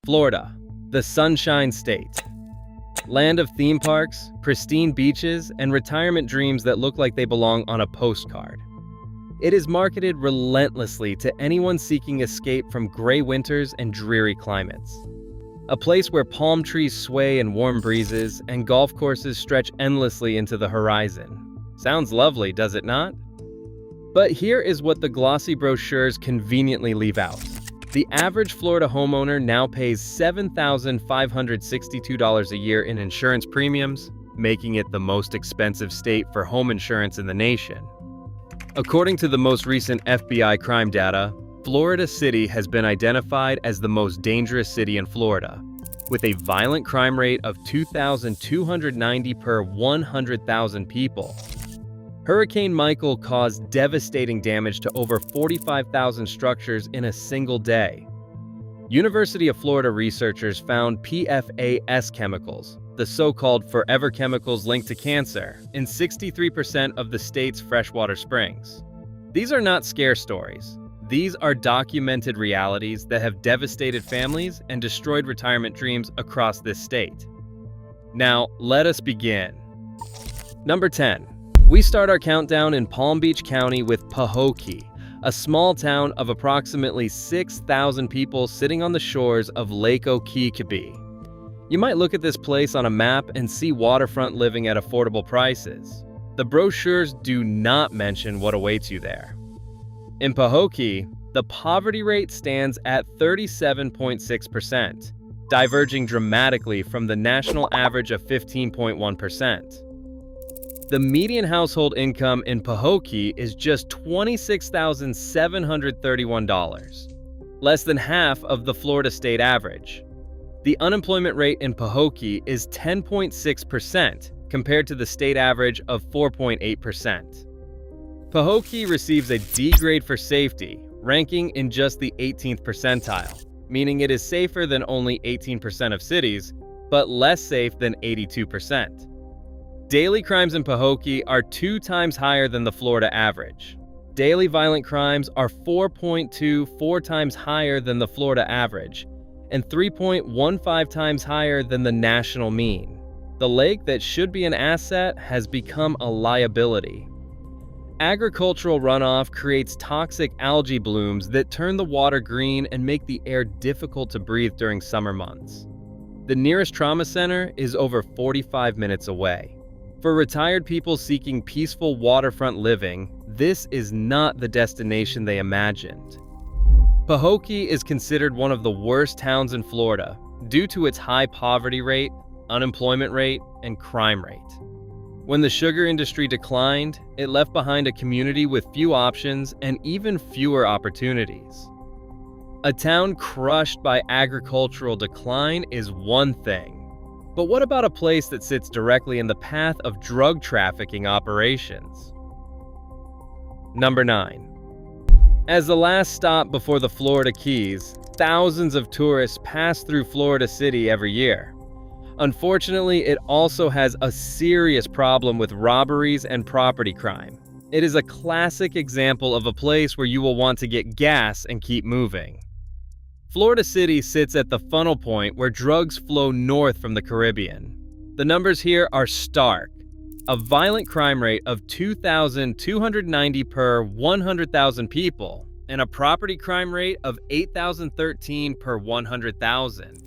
Florida, the Sunshine State. Land of theme parks, pristine beaches, and retirement dreams that look like they belong on a postcard. It is marketed relentlessly to anyone seeking escape from gray winters and dreary climates. A place where palm trees sway in warm breezes and golf courses stretch endlessly into the horizon. Sounds lovely, does it not? But here is what the glossy brochures conveniently leave out. The average Florida homeowner now pays $7,562 a year in insurance premiums, making it the most expensive state for home insurance in the nation. According to the most recent FBI crime data, Florida City has been identified as the most dangerous city in Florida, with a violent crime rate of 2,290 per 100,000 people. Hurricane Michael caused devastating damage to over 45,000 structures in a single day. University of Florida researchers found PFAS chemicals, the so-called forever chemicals linked to cancer, in 63% of the state's freshwater springs. These are not scare stories. These are documented realities that have devastated families and destroyed retirement dreams across this state. Now, let us begin. Number 10. We start our countdown in Palm Beach County with Pahokee, a small town of approximately 6,000 people sitting on the shores of Lake Okeechobee. You might look at this place on a map and see waterfront living at affordable prices. The brochures do not mention what awaits you there. In Pahokee, the poverty rate stands at 37.6%, diverging dramatically from the national average of 15.1%. The median household income in Pahokee is just $26,731, less than half of the Florida state average. The unemployment rate in Pahokee is 10.6% compared to the state average of 4.8%. Pahokee receives a D grade for safety, ranking in just the 18th percentile, meaning it is safer than only 18% of cities, but less safe than 82%. Daily crimes in Pahokee are 2 times higher than the Florida average. Daily violent crimes are 4.24 times higher than the Florida average, and 3.15 times higher than the national mean. The lake that should be an asset has become a liability. Agricultural runoff creates toxic algae blooms that turn the water green and make the air difficult to breathe during summer months. The nearest trauma center is over 45 minutes away. For retired people seeking peaceful waterfront living, this is not the destination they imagined. Pahokee is considered one of the worst towns in Florida due to its high poverty rate, unemployment rate, and crime rate. When the sugar industry declined, it left behind a community with few options and even fewer opportunities. A town crushed by agricultural decline is one thing. But what about a place that sits directly in the path of drug trafficking operations? Number 9. As the last stop before the Florida Keys, thousands of tourists pass through Florida City every year. Unfortunately, it also has a serious problem with robberies and property crime. It is a classic example of a place where you will want to get gas and keep moving. Florida City sits at the funnel point where drugs flow north from the Caribbean. The numbers here are stark. A violent crime rate of 2,290 per 100,000 people, and a property crime rate of 8,013 per 100,000.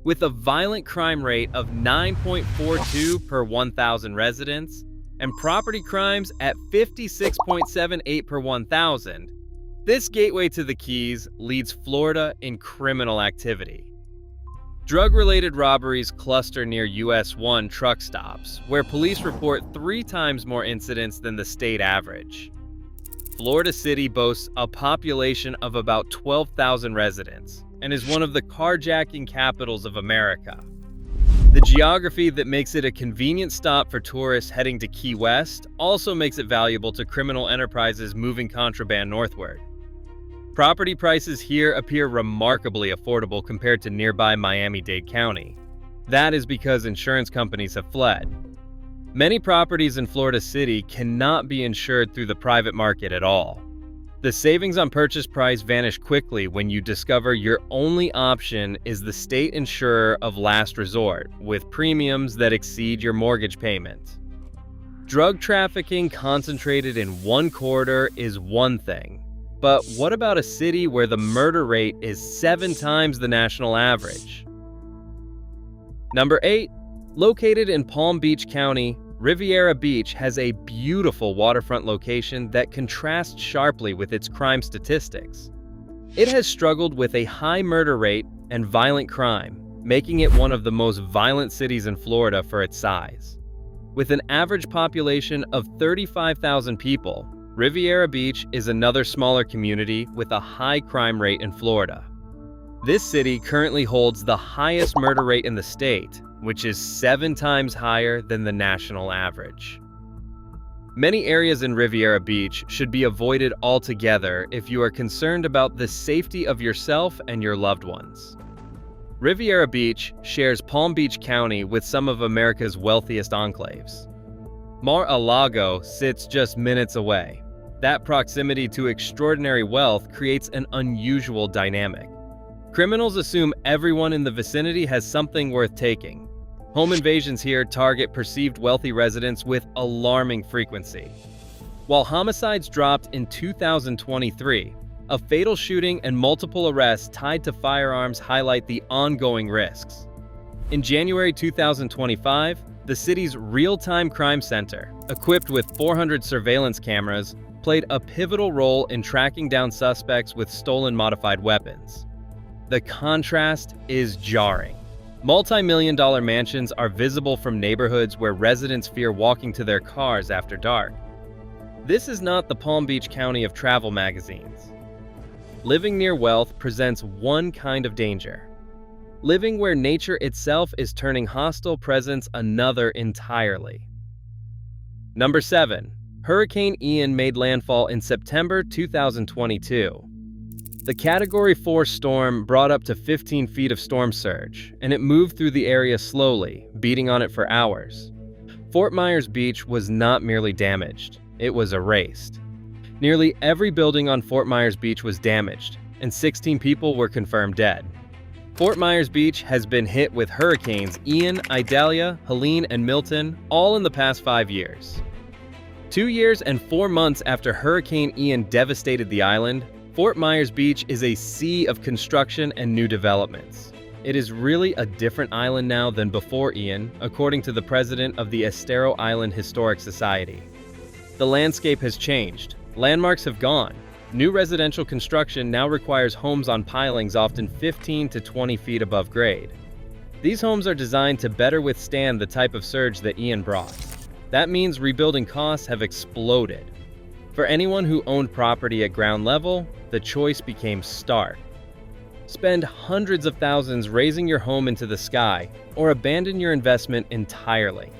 With a violent crime rate of 9.42 per 1,000 residents, and property crimes at 56.78 per 1,000, this gateway to the Keys leads Florida in criminal activity. Drug-related robberies cluster near US 1 truck stops, where police report 3 times more incidents than the state average. Florida City boasts a population of about 12,000 residents and is one of the carjacking capitals of America. The geography that makes it a convenient stop for tourists heading to Key West also makes it valuable to criminal enterprises moving contraband northward. Property prices here appear remarkably affordable compared to nearby Miami-Dade County. That is because insurance companies have fled. Many properties in Florida City cannot be insured through the private market at all. The savings on purchase price vanish quickly when you discover your only option is the state insurer of last resort, with premiums that exceed your mortgage payment. Drug trafficking concentrated in one corridor is one thing, but what about a city where the murder rate is 7 times the national average? Number 8. Located in Palm Beach County, Riviera Beach has a beautiful waterfront location that contrasts sharply with its crime statistics. It has struggled with a high murder rate and violent crime, making it one of the most violent cities in Florida for its size. With an average population of 35,000 people, Riviera Beach is another smaller community with a high crime rate in Florida. This city currently holds the highest murder rate in the state, which is 7 times higher than the national average. Many areas in Riviera Beach should be avoided altogether if you are concerned about the safety of yourself and your loved ones. Riviera Beach shares Palm Beach County with some of America's wealthiest enclaves. Mar-a-Lago sits just minutes away. That proximity to extraordinary wealth creates an unusual dynamic. Criminals assume everyone in the vicinity has something worth taking. Home invasions here target perceived wealthy residents with alarming frequency. While homicides dropped in 2023, a fatal shooting and multiple arrests tied to firearms highlight the ongoing risks. In January 2025, the city's real-time crime center, equipped with 400 surveillance cameras, played a pivotal role in tracking down suspects with stolen modified weapons. The contrast is jarring. Multi-million-dollar mansions are visible from neighborhoods where residents fear walking to their cars after dark. This is not the Palm Beach County of travel magazines. Living near wealth presents one kind of danger. Living where nature itself is turning hostile presents another entirely. Number 7. Hurricane Ian made landfall in September 2022. The Category 4 storm brought up to 15 feet of storm surge, and it moved through the area slowly, beating on it for hours. Fort Myers Beach was not merely damaged, it was erased. Nearly every building on Fort Myers Beach was damaged, and 16 people were confirmed dead. Fort Myers Beach has been hit with hurricanes Ian, Idalia, Helene, and Milton, all in the past 5 years. 2 years and 4 months after Hurricane Ian devastated the island, Fort Myers Beach is a sea of construction and new developments. It is really a different island now than before Ian, according to the president of the Estero Island Historic Society. The landscape has changed. Landmarks have gone. New residential construction now requires homes on pilings often 15 to 20 feet above grade. These homes are designed to better withstand the type of surge that Ian brought. That means rebuilding costs have exploded. For anyone who owned property at ground level, the choice became stark. Spend hundreds of thousands raising your home into the sky, or abandon your investment entirely.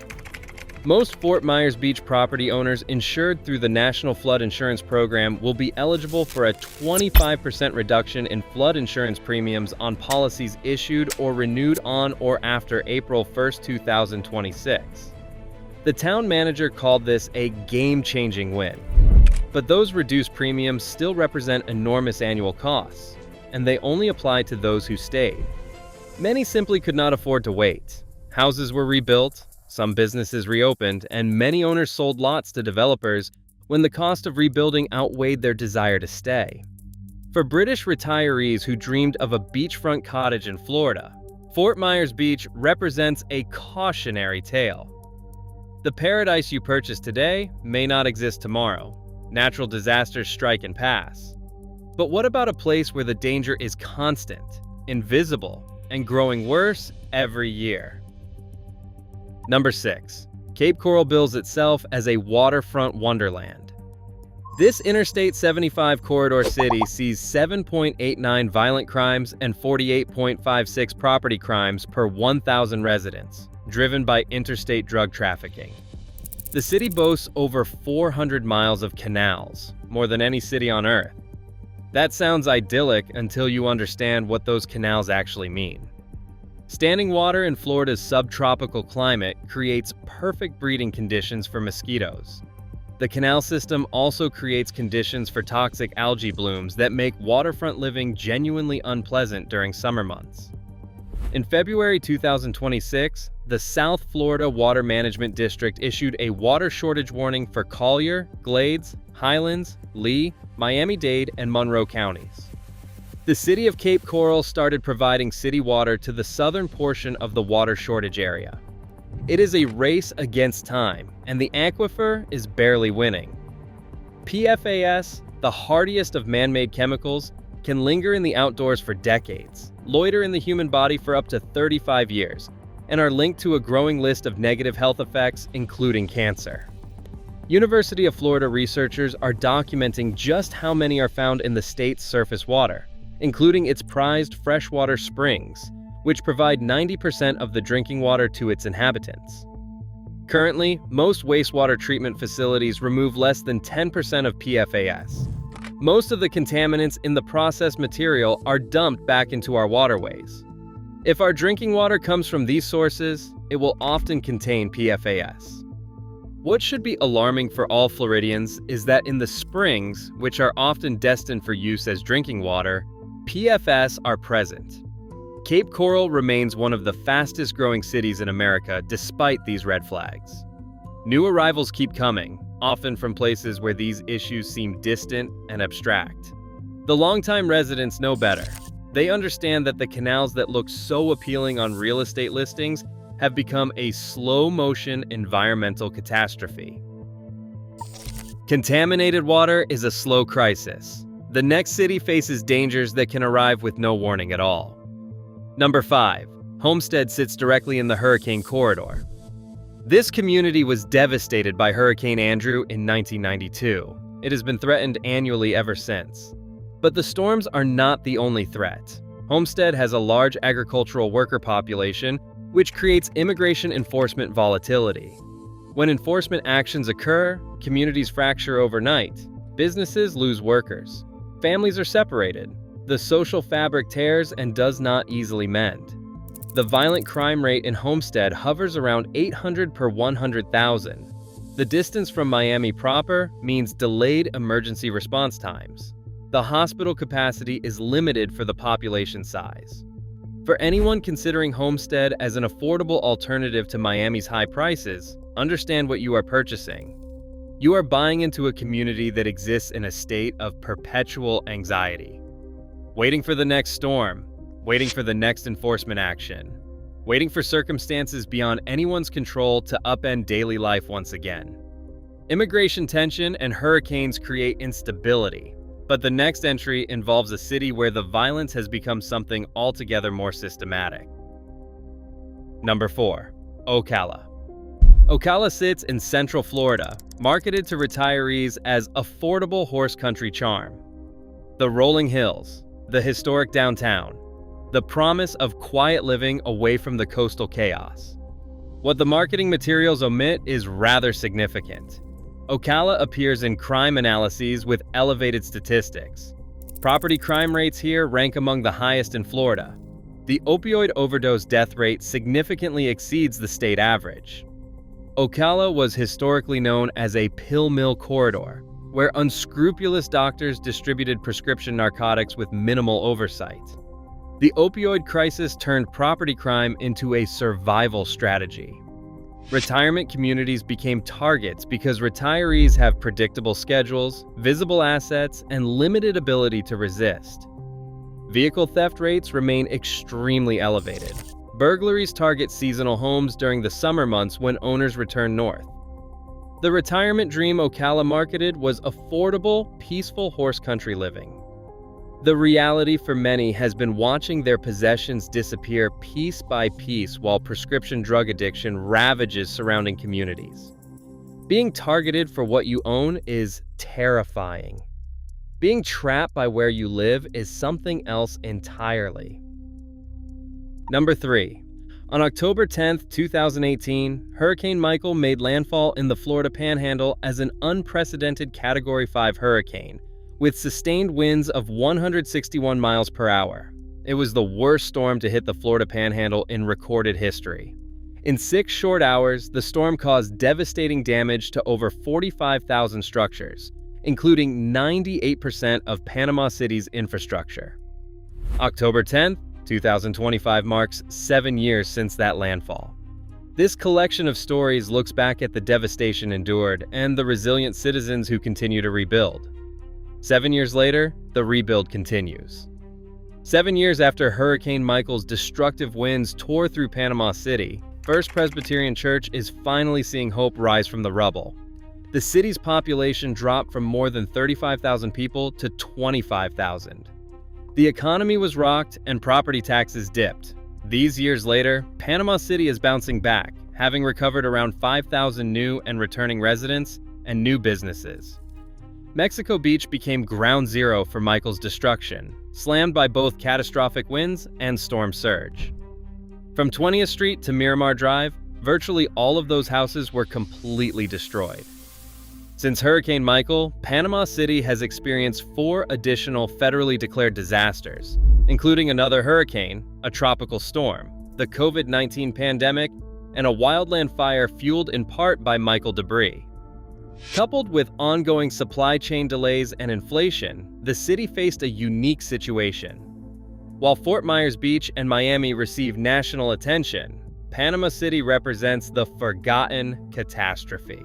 Most Fort Myers Beach property owners insured through the National Flood Insurance Program will be eligible for a 25% reduction in flood insurance premiums on policies issued or renewed on or after April 1, 2026. The town manager called this a game-changing win. But those reduced premiums still represent enormous annual costs, and they only apply to those who stayed. Many simply could not afford to wait. Houses were rebuilt, some businesses reopened, and many owners sold lots to developers when the cost of rebuilding outweighed their desire to stay. For British retirees who dreamed of a beachfront cottage in Florida, Fort Myers Beach represents a cautionary tale. The paradise you purchase today may not exist tomorrow. Natural disasters strike and pass. But what about a place where the danger is constant, invisible, and growing worse every year? Number 6. Cape Coral bills itself as a waterfront wonderland. This Interstate 75 corridor city sees 7.89 violent crimes and 48.56 property crimes per 1,000 residents, driven by interstate drug trafficking. The city boasts over 400 miles of canals, more than any city on Earth. That sounds idyllic until you understand what those canals actually mean. Standing water in Florida's subtropical climate creates perfect breeding conditions for mosquitoes. The canal system also creates conditions for toxic algae blooms that make waterfront living genuinely unpleasant during summer months. In February 2026, the South Florida Water Management District issued a water shortage warning for Collier, Glades, Highlands, Lee, Miami-Dade, and Monroe counties. The city of Cape Coral started providing city water to the southern portion of the water shortage area. It is a race against time, and the aquifer is barely winning. PFAS, the hardiest of man-made chemicals, can linger in the outdoors for decades, loiter in the human body for up to 35 years, and are linked to a growing list of negative health effects, including cancer. University of Florida researchers are documenting just how many are found in the state's surface water, including its prized freshwater springs, which provide 90% of the drinking water to its inhabitants. Currently, most wastewater treatment facilities remove less than 10% of PFAS. Most of the contaminants in the processed material are dumped back into our waterways. If our drinking water comes from these sources, it will often contain PFAS. What should be alarming for all Floridians is that in the springs, which are often destined for use as drinking water, PFAS are present. Cape Coral remains one of the fastest growing cities in America despite these red flags. New arrivals keep coming, often from places where these issues seem distant and abstract. The longtime residents know better. They understand that the canals that look so appealing on real estate listings have become a slow-motion environmental catastrophe. Contaminated water is a slow crisis. The next city faces dangers that can arrive with no warning at all. Number 5. Homestead sits directly in the hurricane corridor. This community was devastated by Hurricane Andrew in 1992. It has been threatened annually ever since. But the storms are not the only threat. Homestead has a large agricultural worker population, which creates immigration enforcement volatility. When enforcement actions occur, communities fracture overnight. Businesses lose workers. Families are separated. The social fabric tears and does not easily mend. The violent crime rate in Homestead hovers around 800 per 100,000. The distance from Miami proper means delayed emergency response times. The hospital capacity is limited for the population size. For anyone considering Homestead as an affordable alternative to Miami's high prices, understand what you are purchasing. You are buying into a community that exists in a state of perpetual anxiety. Waiting for the next storm, waiting for the next enforcement action, waiting for circumstances beyond anyone's control to upend daily life once again. Immigration tension and hurricanes create instability, but the next entry involves a city where the violence has become something altogether more systematic. Number 4. Ocala. Ocala sits in Central Florida, marketed to retirees as affordable horse country charm. The rolling hills, the historic downtown, the promise of quiet living away from the coastal chaos. What the marketing materials omit is rather significant. Ocala appears in crime analyses with elevated statistics. Property crime rates here rank among the highest in Florida. The opioid overdose death rate significantly exceeds the state average. Ocala was historically known as a pill mill corridor, where unscrupulous doctors distributed prescription narcotics with minimal oversight. The opioid crisis turned property crime into a survival strategy. Retirement communities became targets because retirees have predictable schedules, visible assets, and limited ability to resist. Vehicle theft rates remain extremely elevated. Burglaries target seasonal homes during the summer months when owners return north. The retirement dream Ocala marketed was affordable, peaceful horse country living. The reality for many has been watching their possessions disappear piece by piece while prescription drug addiction ravages surrounding communities. Being targeted for what you own is terrifying. Being trapped by where you live is something else entirely. Number 3. On October 10, 2018, Hurricane Michael made landfall in the Florida Panhandle as an unprecedented Category 5 hurricane, with sustained winds of 161 miles per hour. It was the worst storm to hit the Florida Panhandle in recorded history. In 6 short hours, the storm caused devastating damage to over 45,000 structures, including 98% of Panama City's infrastructure. October 10, 2025 marks 7 years since that landfall. This collection of stories looks back at the devastation endured and the resilient citizens who continue to rebuild. 7 years later, the rebuild continues. 7 years after Hurricane Michael's destructive winds tore through Panama City, First Presbyterian Church is finally seeing hope rise from the rubble. The city's population dropped from more than 35,000 people to 25,000. The economy was rocked and property taxes dipped. These years later, Panama City is bouncing back, having recovered around 5,000 new and returning residents and new businesses. Mexico Beach became ground zero for Michael's destruction, slammed by both catastrophic winds and storm surge. From 20th Street to Miramar Drive, virtually all of those houses were completely destroyed. Since Hurricane Michael, Panama City has experienced 4 additional federally declared disasters, including another hurricane, a tropical storm, the COVID-19 pandemic, and a wildland fire fueled in part by Michael debris. Coupled with ongoing supply chain delays and inflation, the city faced a unique situation. While Fort Myers Beach and Miami received national attention, Panama City represents the forgotten catastrophe.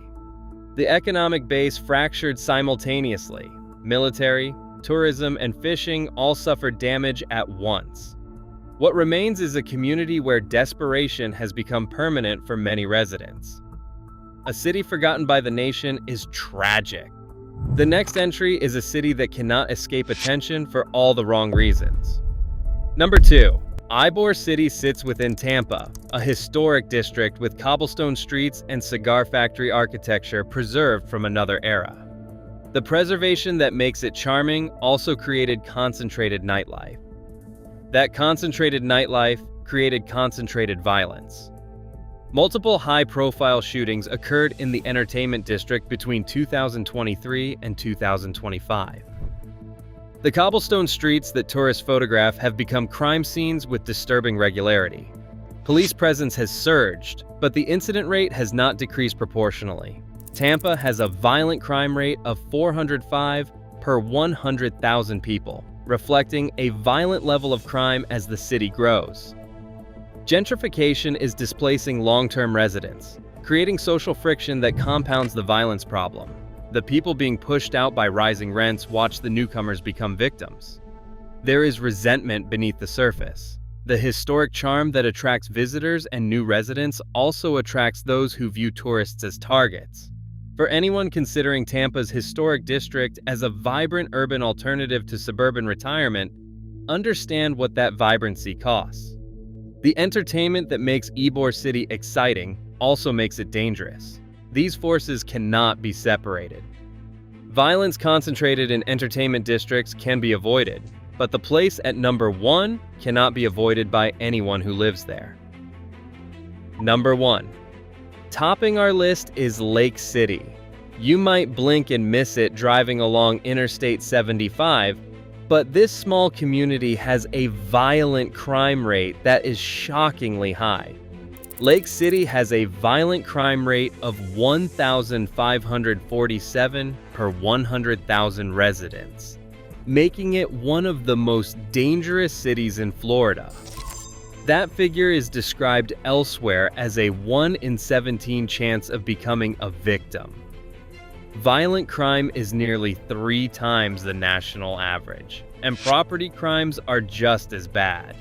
The economic base fractured simultaneously. Military, tourism, and fishing all suffered damage at once. What remains is a community where desperation has become permanent for many residents. A city forgotten by the nation is tragic. The next entry is a city that cannot escape attention for all the wrong reasons. Number 2. Ybor City sits within Tampa, a historic district with cobblestone streets and cigar factory architecture preserved from another era. The preservation that makes it charming also created concentrated nightlife. That concentrated nightlife created concentrated violence. Multiple high-profile shootings occurred in the entertainment district between 2023 and 2025. The cobblestone streets that tourists photograph have become crime scenes with disturbing regularity. Police presence has surged, but the incident rate has not decreased proportionally. Tampa has a violent crime rate of 405 per 100,000 people, reflecting a violent level of crime as the city grows. Gentrification is displacing long-term residents, creating social friction that compounds the violence problem. The people being pushed out by rising rents watch the newcomers become victims. There is resentment beneath the surface. The historic charm that attracts visitors and new residents also attracts those who view tourists as targets. For anyone considering Tampa's historic district as a vibrant urban alternative to suburban retirement, understand what that vibrancy costs. The entertainment that makes Ybor City exciting also makes it dangerous. These forces cannot be separated. Violence concentrated in entertainment districts can be avoided, but the place at number 1 cannot be avoided by anyone who lives there. Number 1. Topping our list is Lake City. You might blink and miss it driving along Interstate 75, but this small community has a violent crime rate that is shockingly high. Lake City has a violent crime rate of 1,547 per 100,000 residents, making it one of the most dangerous cities in Florida. That figure is described elsewhere as a 1 in 17 chance of becoming a victim. Violent crime is nearly 3 times the national average, and property crimes are just as bad.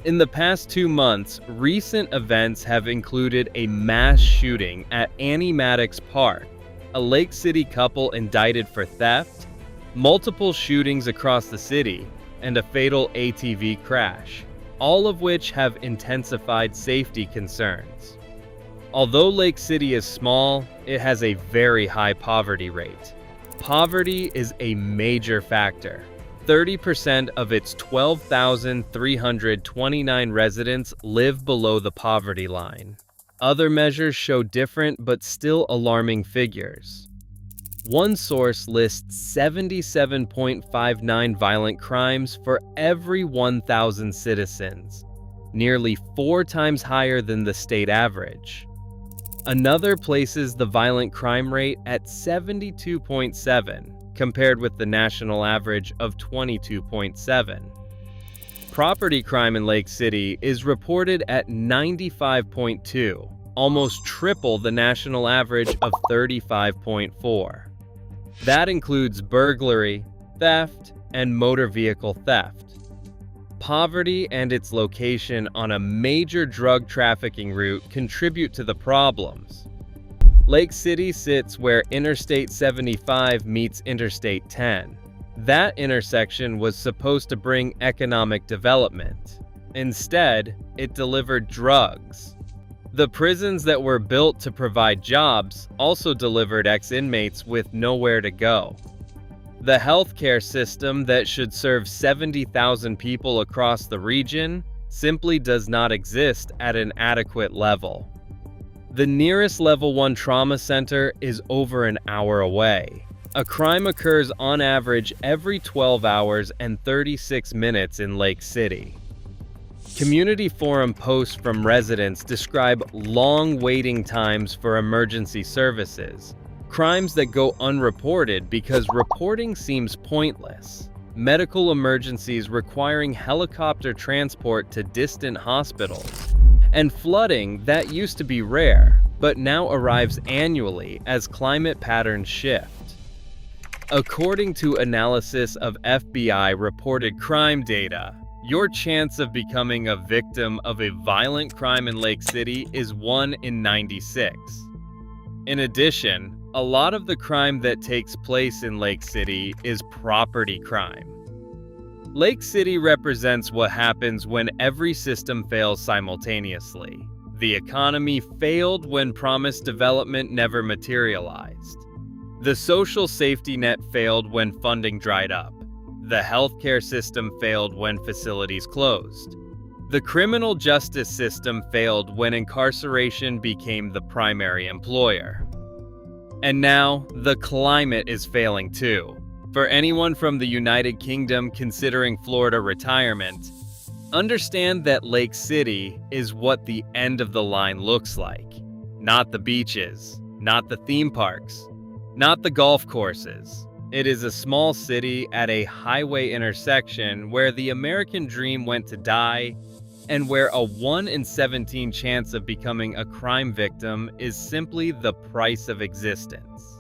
In the past 2 months, recent events have included a mass shooting at Annie Maddox Park, a Lake City couple indicted for theft, multiple shootings across the city, and a fatal ATV crash, all of which have intensified safety concerns. Although Lake City is small, it has a very high poverty rate. Poverty is a major factor. 30% of its 12,329 residents live below the poverty line. Other measures show different but still alarming figures. One source lists 77.59 violent crimes for every 1,000 citizens. nearly 4 times higher than the state average. Another places the violent crime rate at 72.7, compared with the national average of 22.7. Property crime in Lake City is reported at 95.2, almost triple the national average of 35.4. That includes burglary, theft, and motor vehicle theft. Poverty and its location on a major drug trafficking route contribute to the problems. Lake City sits where Interstate 75 meets Interstate 10. That intersection was supposed to bring economic development. Instead, it delivered drugs. The prisons that were built to provide jobs also delivered ex-inmates with nowhere to go. The healthcare system that should serve 70,000 people across the region simply does not exist at an adequate level. The nearest Level 1 trauma center is over an hour away. A crime occurs on average every 12 hours and 36 minutes in Lake City. Community forum posts from residents describe long waiting times for emergency services, crimes that go unreported because reporting seems pointless, medical emergencies requiring helicopter transport to distant hospitals, and flooding that used to be rare, but now arrives annually as climate patterns shift. According to analysis of FBI-reported crime data, your chance of becoming a victim of a violent crime in Lake City is 1 in 96. In addition, a lot of the crime that takes place in Lake City is property crime. Lake City represents what happens when every system fails simultaneously. The economy failed when promised development never materialized. The social safety net failed when funding dried up. The healthcare system failed when facilities closed. The criminal justice system failed when incarceration became the primary employer. And now, the climate is failing too. For anyone from the United Kingdom considering Florida retirement, understand that Lake City is what the end of the line looks like. Not the beaches, not the theme parks, not the golf courses. It is a small city at a highway intersection where the American dream went to die, and where a 1 in 17 chance of becoming a crime victim is simply the price of existence.